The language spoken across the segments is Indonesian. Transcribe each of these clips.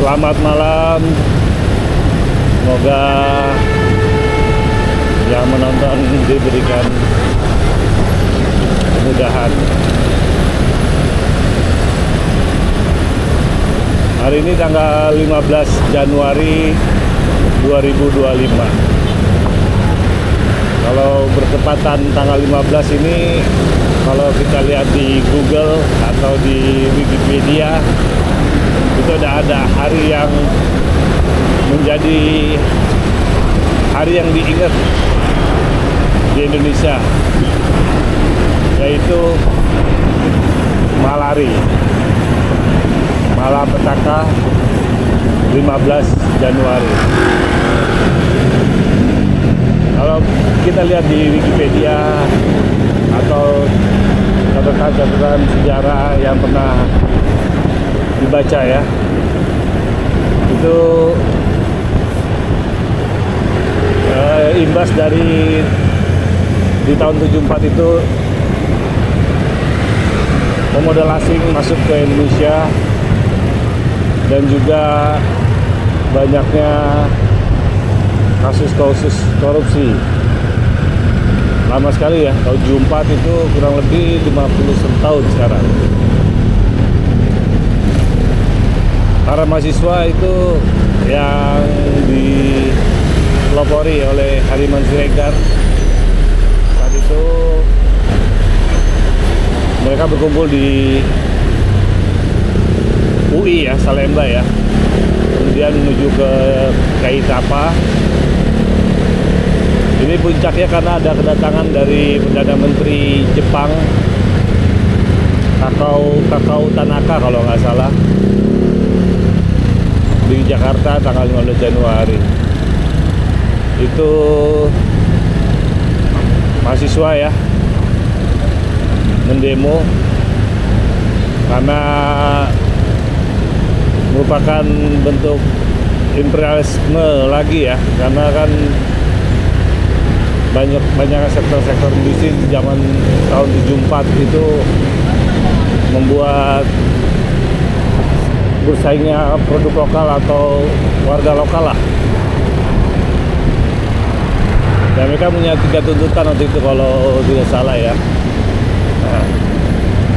Selamat malam. Semoga yang menonton diberikan kemudahan. Hari ini tanggal 15 Januari 2025. Kalau bertepatan tanggal 15 ini, kalau kita lihat di Google atau di Wikipedia, itu ada hari yang menjadi hari yang diingat di Indonesia, yaitu Malari, Malapetaka 15 Januari. Kalau kita lihat di Wikipedia atau catatan-catatan sejarah yang pernah dibaca ya, itu imbas dari di tahun 74 itu pemodal asing masuk ke Indonesia, dan juga banyaknya kasus-kasus korupsi. Lama sekali ya, tahun 74 itu kurang lebih 50 tahun sekarang. Para mahasiswa itu yang dipelopori oleh Hardiman Siregar, saat itu mereka berkumpul di UI ya, Salemba ya, kemudian menuju ke KI Tapa. Ini puncaknya karena ada kedatangan dari Perdana Menteri Jepang, Takao Tanaka kalau nggak salah, di Jakarta tanggal 15 Januari. Itu mahasiswa ya, mendemo karena merupakan bentuk imperialisme lagi ya, karena kan banyak sektor-sektor industri di zaman tahun 74 itu membuat bersaingnya produk lokal atau warga lokal lah. Dan mereka punya 3 tuntutan waktu itu kalau tidak salah ya. Nah,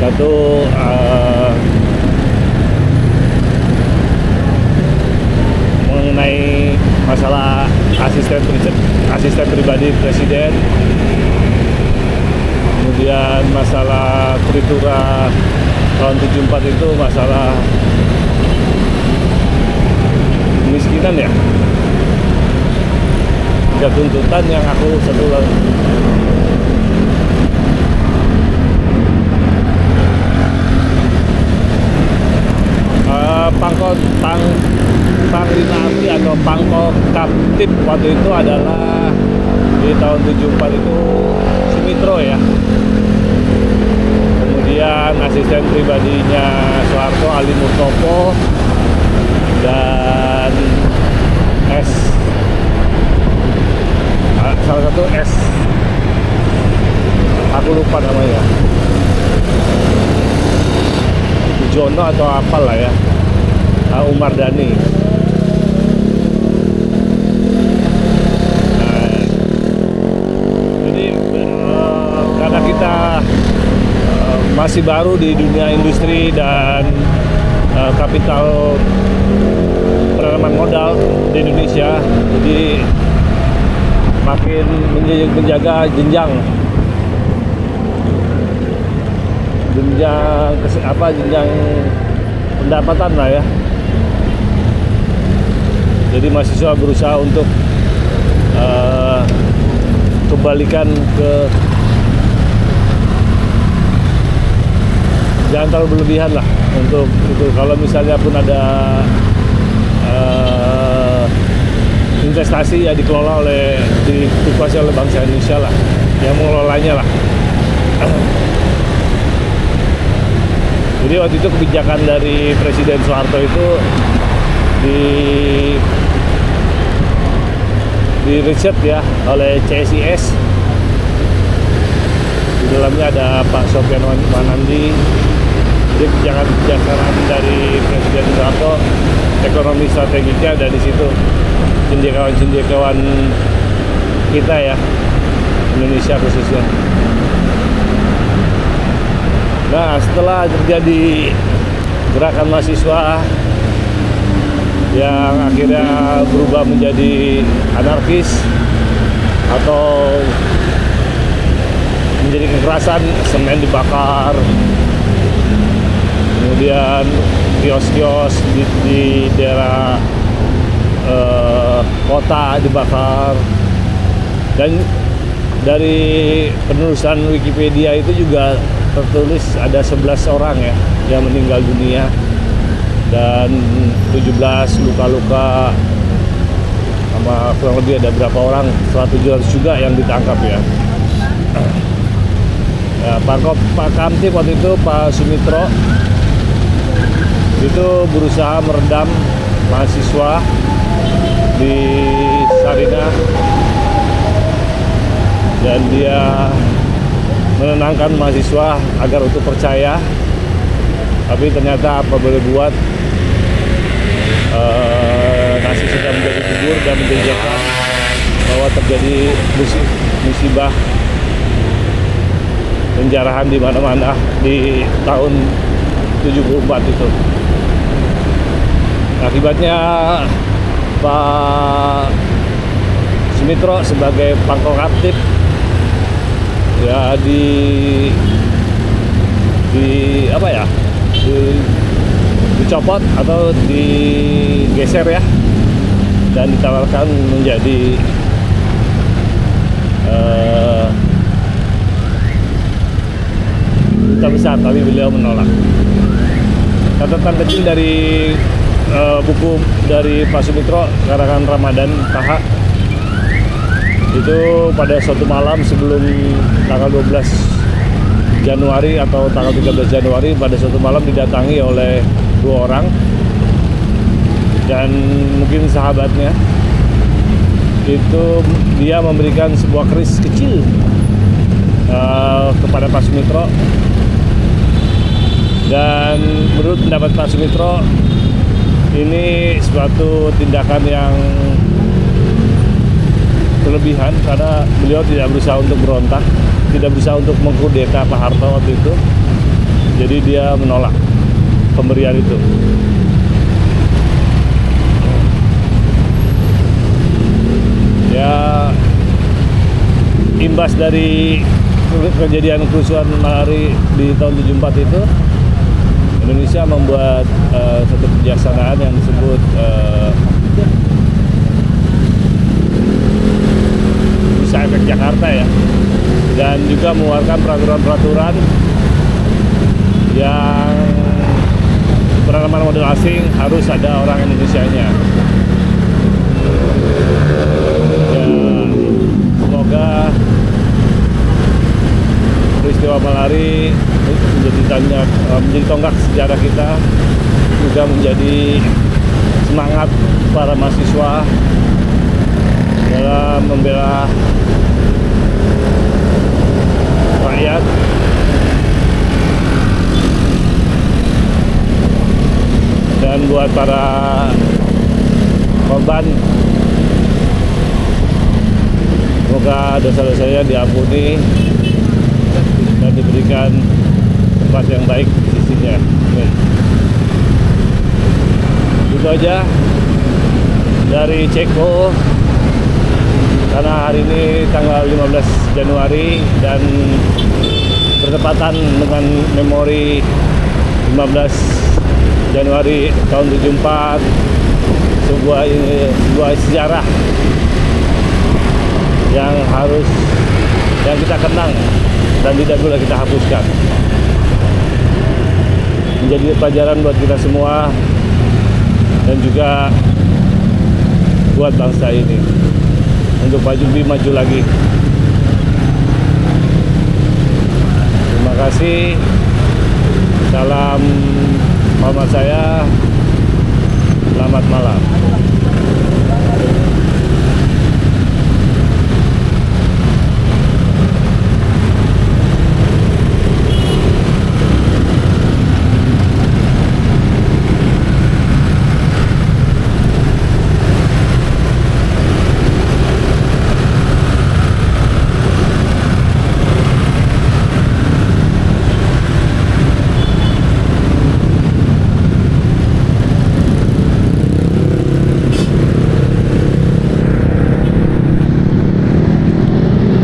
satu, mengenai masalah asisten pribadi presiden, kemudian masalah Tritura tahun 74 itu masalah kemiskinan ya. 3 tuntutan yang aku sebulan Panglima Abri atau Pangkop Kaptip waktu itu adalah di tahun 74 itu Sumitro ya. Kemudian asisten pribadinya Soeharto Ali Murtopo, dan salah satu aku lupa namanya, Jono atau apalah ya, Umar Dhani. Nah, jadi karena kita masih baru di dunia industri dan kapital penanaman modal di Indonesia, jadi makin menjaga jenjang pendapatan lah ya. Jadi mahasiswa berusaha untuk kembalikan ke, jangan terlalu berlebihan lah untuk itu. Kalau misalnya pun ada investasi ya dikelola dikuasai oleh bangsa Indonesia lah, yang mengelolanya lah. Jadi waktu itu kebijakan dari Presiden Soeharto itu di riset ya oleh CSIS. Di dalamnya ada Pak Sofyan Wanandi. Jadi kebijakan dari Presiden Soeharto ekonomi strategiknya ada di situ. Cendekiawan kita ya, Indonesia khususnya. Nah, setelah terjadi gerakan mahasiswa yang akhirnya berubah menjadi anarkis atau menjadi kekerasan, semen dibakar, kemudian kios-kios di daerah kota dibakar, dan dari penelusuran Wikipedia itu juga tertulis ada 11 orang ya yang meninggal dunia dan 17 luka-luka, sama kurang lebih ada berapa orang, 100 juga yang ditangkap ya. Ya, Pak Kamtib waktu itu, Pak Sumitro itu berusaha meredam mahasiswa di Sarinah, dan dia menenangkan mahasiswa agar untuk percaya, tapi ternyata apa boleh buat, nasi sudah menjadi bubur dan menjadikan bahwa terjadi musibah penjarahan di mana-mana di tahun 74 itu. Akibatnya Pak Sumitro sebagai pangkong aktif ya dicopot atau digeser ya, dan ditawarkan menjadi duta besar, tapi beliau menolak. Catatan kecil dari buku dari Pak Sumitro, karangan Ramadan Taha, itu pada suatu malam sebelum tanggal 12 Januari atau tanggal 13 Januari, pada suatu malam didatangi oleh 2 orang dan mungkin sahabatnya. Itu dia memberikan sebuah keris kecil kepada Pak Sumitro, dan menurut pendapat Pak Sumitro ini suatu tindakan yang berlebihan karena beliau tidak berusaha untuk berontak, tidak berusaha untuk mengkudeta Pak Harto waktu itu. Jadi dia menolak pemberian itu. Ya, imbas dari kejadian kerusuhan Malari di tahun 74 itu, Indonesia membuat satu kebijaksanaan yang disebut Bursa Efek Jakarta ya, dan juga mengeluarkan peraturan-peraturan yang penanaman modal asing harus ada orang Indonesianya. Ya, semoga peristiwa Malari menjadi tonggak sejarah kita, juga menjadi semangat para mahasiswa dalam membela rakyat. Dan buat para korban, semoga dosa-dosanya diampuni dan diberikan tempat yang baik di sisinya. Amin. Itu aja dari Ceko, karena hari ini tanggal 15 Januari dan bertepatan dengan memori 15 Januari tahun 74, sebuah sejarah yang kita kenang dan tidak boleh kita hapuskan. Menjadi pelajaran buat kita semua dan juga buat bangsa ini untuk lebih maju lagi. Terima kasih. Salam hormat saya. Selamat malam.